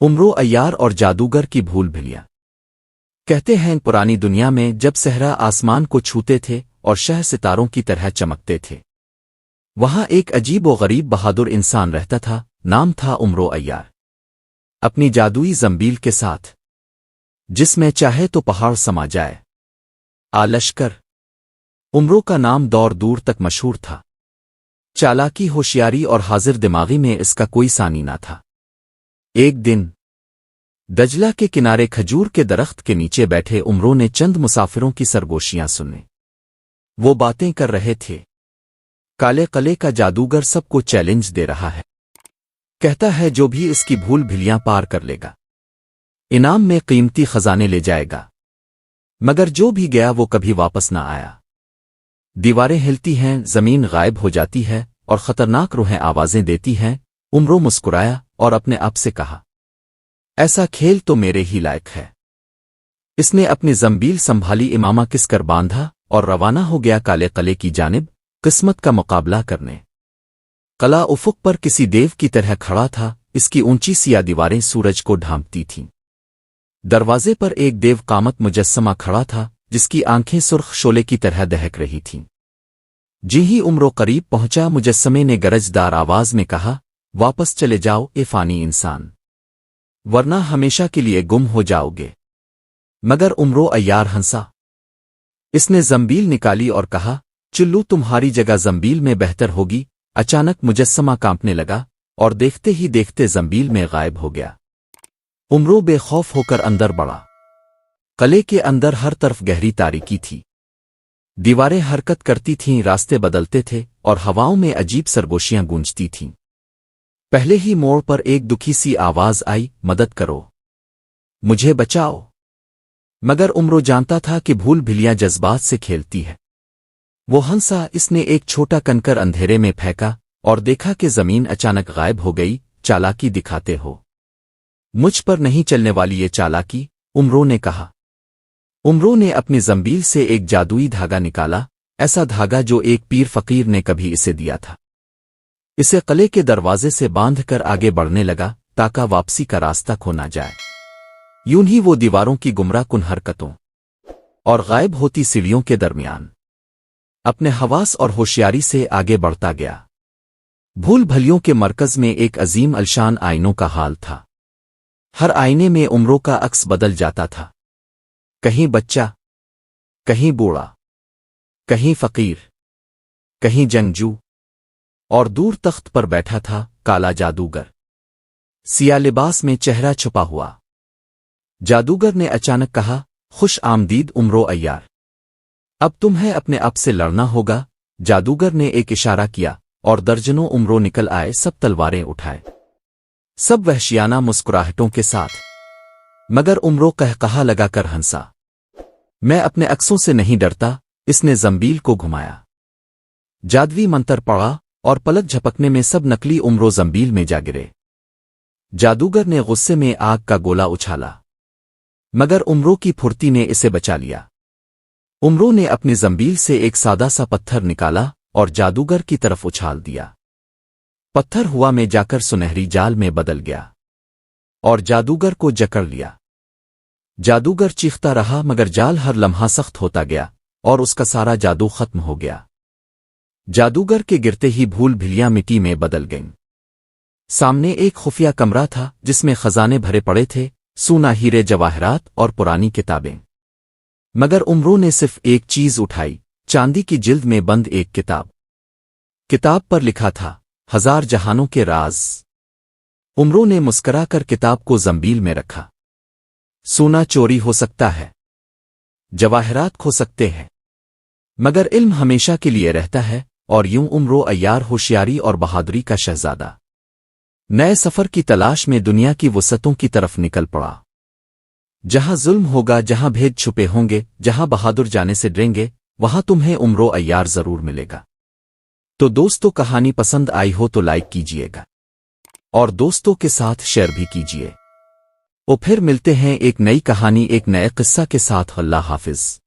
عمرو عیار اور جادوگر کی بھول بھلیاں۔ کہتے ہیں پرانی دنیا میں جب صحرا آسمان کو چھوتے تھے اور شہ ستاروں کی طرح چمکتے تھے، وہاں ایک عجیب و غریب بہادر انسان رہتا تھا، نام تھا عمرو عیار۔ اپنی جادوئی زنبیل کے ساتھ، جس میں چاہے تو پہاڑ سما جائے، لشکر۔ عمرو کا نام دور دور تک مشہور تھا۔ چالاکی، ہوشیاری اور حاضر دماغی میں اس کا کوئی ثانی نہ تھا۔ ایک دن دجلہ کے کنارے کھجور کے درخت کے نیچے بیٹھے عمرو نے چند مسافروں کی سرگوشیاں سنیں۔ وہ باتیں کر رہے تھے، کالے قلعے کا جادوگر سب کو چیلنج دے رہا ہے، کہتا ہے جو بھی اس کی بھول بھلیاں پار کر لے گا، انعام میں قیمتی خزانے لے جائے گا، مگر جو بھی گیا وہ کبھی واپس نہ آیا۔ دیواریں ہلتی ہیں، زمین غائب ہو جاتی ہے اور خطرناک روحیں آوازیں دیتی ہیں۔ عمرو مسکرایا اور اپنے آپ سے کہا، ایسا کھیل تو میرے ہی لائق ہے۔ اس نے اپنی زنبیل سنبھالی، امامہ کس کر باندھا اور روانہ ہو گیا کالے قلعے کی جانب، قسمت کا مقابلہ کرنے۔ قلعہ افق پر کسی دیو کی طرح کھڑا تھا، اس کی اونچی سیاہ دیواریں سورج کو ڈھانپتی تھیں۔ دروازے پر ایک دیو قامت مجسمہ کھڑا تھا، جس کی آنکھیں سرخ شعلے کی طرح دہک رہی تھیں۔ جی ہی عمرو قریب پہنچا، مجسمے نے گرجدار آواز میں کہا، واپس چلے جاؤ اے فانی انسان، ورنہ ہمیشہ کے لیے گم ہو جاؤ گے۔ مگر عمرو عیار ہنسا۔ اس نے زنبیل نکالی اور کہا، چلو تمہاری جگہ زنبیل میں بہتر ہوگی۔ اچانک مجسمہ کانپنے لگا اور دیکھتے ہی دیکھتے زنبیل میں غائب ہو گیا۔ عمرو بے خوف ہو کر اندر بڑھا۔ قلعے کے اندر ہر طرف گہری تاریکی تھی، دیواریں حرکت کرتی تھیں، راستے بدلتے تھے اور ہواؤں میں عجیب سرگوشیاں گونجتی تھیں۔ پہلے ہی موڑ پر ایک دکھی سی آواز آئی، مدد کرو، مجھے بچاؤ۔ مگر عمرو جانتا تھا کہ بھول بھلیاں جذبات سے کھیلتی ہے۔ وہ ہنسا، اس نے ایک چھوٹا کنکر اندھیرے میں پھینکا اور دیکھا کہ زمین اچانک غائب ہو گئی۔ چالاکی دکھاتے ہو، مجھ پر نہیں چلنے والی یہ چالاکی، عمرو نے کہا۔ عمرو نے اپنی زنبیل سے ایک جادوئی دھاگا نکالا، ایسا دھاگا جو ایک پیر فقیر نے کبھی اسے دیا تھا۔ اسے قلعے کے دروازے سے باندھ کر آگے بڑھنے لگا تاکہ واپسی کا راستہ کھو نہ جائے۔ یوں ہی وہ دیواروں کی گمراہ کن حرکتوں اور غائب ہوتی سیڑھیوں کے درمیان اپنے حواس اور ہوشیاری سے آگے بڑھتا گیا۔ بھول بھلیوں کے مرکز میں ایک عظیم الشان آئینوں کا حال تھا۔ ہر آئینے میں عمرو کا عکس بدل جاتا تھا، کہیں بچہ، کہیں بوڑھا، کہیں فقیر، کہیں جنگجو، اور دور تخت پر بیٹھا تھا کالا جادوگر، سیاہ لباس میں چہرہ چھپا ہوا۔ جادوگر نے اچانک کہا، خوش آمدید عمرو عیار، اب تمہیں اپنے آپ سے لڑنا ہوگا۔ جادوگر نے ایک اشارہ کیا اور درجنوں عمرو نکل آئے، سب تلواریں اٹھائے، سب وحشیانہ مسکراہٹوں کے ساتھ۔ مگر عمرو قہقہا لگا کر ہنسا، میں اپنے عکسوں سے نہیں ڈرتا۔ اس نے زنبیل کو گھمایا، جادوی منتر پڑا اور پلک جھپکنے میں سب نکلی عمرو زنبیل میں جا گرے۔ جادوگر نے غصے میں آگ کا گولا اچھالا، مگر عمرو کی پھرتی نے اسے بچا لیا۔ عمرو نے اپنی زنبیل سے ایک سادہ سا پتھر نکالا اور جادوگر کی طرف اچھال دیا۔ پتھر ہوا میں جا کر سنہری جال میں بدل گیا اور جادوگر کو جکڑ لیا۔ جادوگر چیختا رہا، مگر جال ہر لمحہ سخت ہوتا گیا اور اس کا سارا جادو ختم ہو گیا۔ جادوگر کے گرتے ہی بھول بھلیاں مٹی میں بدل گئیں۔ سامنے ایک خفیہ کمرہ تھا جس میں خزانے بھرے پڑے تھے، سونا، ہیرے، جواہرات اور پرانی کتابیں۔ مگر عمرو نے صرف ایک چیز اٹھائی، چاندی کی جلد میں بند ایک کتاب۔ کتاب پر لکھا تھا، 1000 جہانوں کے راز۔ عمرو نے مسکرا کر کتاب کو زنبیل میں رکھا۔ سونا چوری ہو سکتا ہے، جواہرات کھو سکتے ہیں، مگر علم ہمیشہ کے لیے رہتا ہے۔ اور یوں عمرو عیار ہوشیاری اور بہادری کا شہزادہ نئے سفر کی تلاش میں دنیا کی وسعتوں کی طرف نکل پڑا۔ جہاں ظلم ہوگا، جہاں بھید چھپے ہوں گے، جہاں بہادر جانے سے ڈریں گے، وہاں تمہیں عمرو عیار ضرور ملے گا۔ تو دوستو، کہانی پسند آئی ہو تو لائک کیجئے گا اور دوستوں کے ساتھ شیئر بھی کیجئے۔ اور پھر ملتے ہیں ایک نئی کہانی، ایک نئے قصہ کے ساتھ۔ اللہ حافظ۔